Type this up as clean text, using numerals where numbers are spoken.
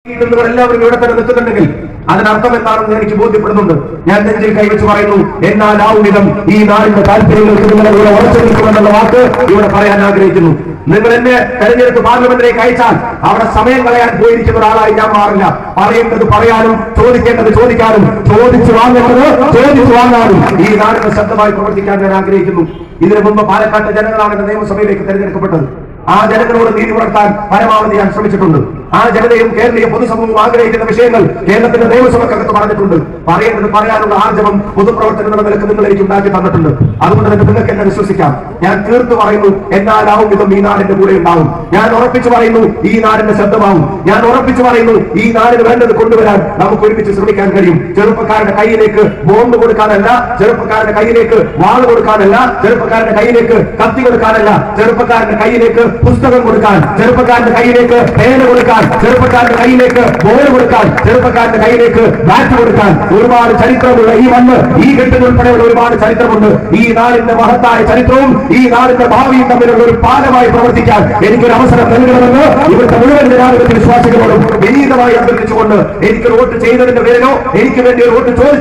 എല്ലാവരും ഇവിടെ തന്നെ നിൽക്കുന്നുണ്ടെങ്കിൽ അതിനർത്ഥം എന്താണെന്ന് എനിക്ക് ബോധ്യപ്പെടുന്നുണ്ട്. ഞാൻ നെഞ്ചിൽ കൈവച്ച് പറയുന്നു, എന്നാൽ ആ വിധം ഈ നാടിന്റെ താല്പര്യങ്ങൾക്ക് നിങ്ങളെ ഇവിടെ ഉറച്ചു നിൽക്കുമെന്നുള്ള വാക്ക് ഇവിടെ പറയാൻ ആഗ്രഹിക്കുന്നു. നിങ്ങൾ എന്നെ തെരഞ്ഞെടുത്ത് പാർലമെന്റിലേക്ക് അയച്ചാൽ അവിടെ സമയം കളയാൻ പോയിരിക്കുന്ന ഒരാളായി ഞാൻ മാറില്ല. പറയേണ്ടത് പറയാനും ചോദിക്കേണ്ടത് ചോദിക്കാനും ചോദിച്ചു വാങ്ങാനും ഈ നാടിന്റെ ശബ്ദമായി പ്രവർത്തിക്കാൻ ഞാൻ ആഗ്രഹിക്കുന്നു. ഇതിനു മുമ്പ് പാലക്കാട്ടെ ജനങ്ങളാണ് എന്റെ നിയമസഭയിലേക്ക് തെരഞ്ഞെടുക്കപ്പെട്ടത്. ആ ജനങ്ങളോട് നീതി പുലർത്താൻ പരമാവധി ഞാൻ ശ്രമിച്ചിട്ടുണ്ട്. ആ ജനതയും കേരളീയ പൊതുസമൂഹവും ആഗ്രഹിക്കുന്ന വിഷയങ്ങൾ കേരളത്തിന്റെ നിയമസഭക്കകത്ത് പറഞ്ഞിട്ടുണ്ട്. പറയേണ്ടത് പറയാനുള്ള ആർജവം പൊതുപ്രവർത്തനം എന്ന നിലക്ക് നിങ്ങൾ എനിക്ക് ഉണ്ടാക്കി തന്നിട്ടുണ്ട്. അതുകൊണ്ട് തന്നെ നിങ്ങൾക്ക് എന്നെ വിശ്വസിക്കാം. ഞാൻ തീർത്തു പറയുന്നു, എന്നാലാവും വിധം ഈ നാടിന്റെ കൂടെ ഉണ്ടാവും. ഞാൻ ഉറപ്പിച്ചു പറയുന്നു, ഈ നാടിന്റെ ശബ്ദമാവും. ഞാൻ ഉറപ്പിച്ചു പറയുന്നു, ഈ നാടിന് വേണ്ടത് കൊണ്ടുവരാൻ നമുക്ക് ഒരുമിച്ച് ശ്രമിക്കാൻ കഴിയും. ചെറുപ്പക്കാരുടെ കയ്യിലേക്ക് ബോംബ് കൊടുക്കാനല്ല, ചെറുപ്പക്കാരുടെ കയ്യിലേക്ക് വാൾ കൊടുക്കാനല്ല, ചെറുപ്പക്കാരുടെ കയ്യിലേക്ക് കത്തി കൊടുക്കാനല്ല, ചെറുപ്പക്കാരുടെ കയ്യിലേക്ക് പുസ്തകം കൊടുക്കാൻ, ചെറുപ്പക്കാരുടെ കയ്യിലേക്ക് പേന കൊടുക്കാൻ, ചെറുപ്പക്കാരുടെ കയ്യിലേക്ക് ബോൾ കൊടുക്കാൻ, ചെറുപ്പക്കാരുടെ കയ്യിലേക്ക് ബാറ്റ് കൊടുക്കാൻ ഒരുപാട് ചരിത്രമുള്ള ഈ മണ്ണ്, ഈ കെട്ടിൽ ഉൾപ്പെടെയുള്ള ഒരുപാട് ചരിത്രമുണ്ട്. ഈ നാടിന്റെ മഹത്തായ ചരിത്രവും ഈ നാടിന്റെ ഭാവിയും തമ്മിലുള്ള ഒരു പാലമായി പ്രവർത്തിക്കാൻ എനിക്കൊരു അവസരം നൽകണമെന്ന് ഇവിടുത്തെ മുഴുവൻ ജനാധിപത്യ വിശ്വാസികളോടും വിനീതമായി അഭ്യർത്ഥിച്ചുകൊണ്ട് എനിക്ക് വോട്ട് ചെയ്തതിന്റെ പേരിലോ എനിക്ക് വേണ്ടി ഒരു വോട്ട് ചോദിച്ചു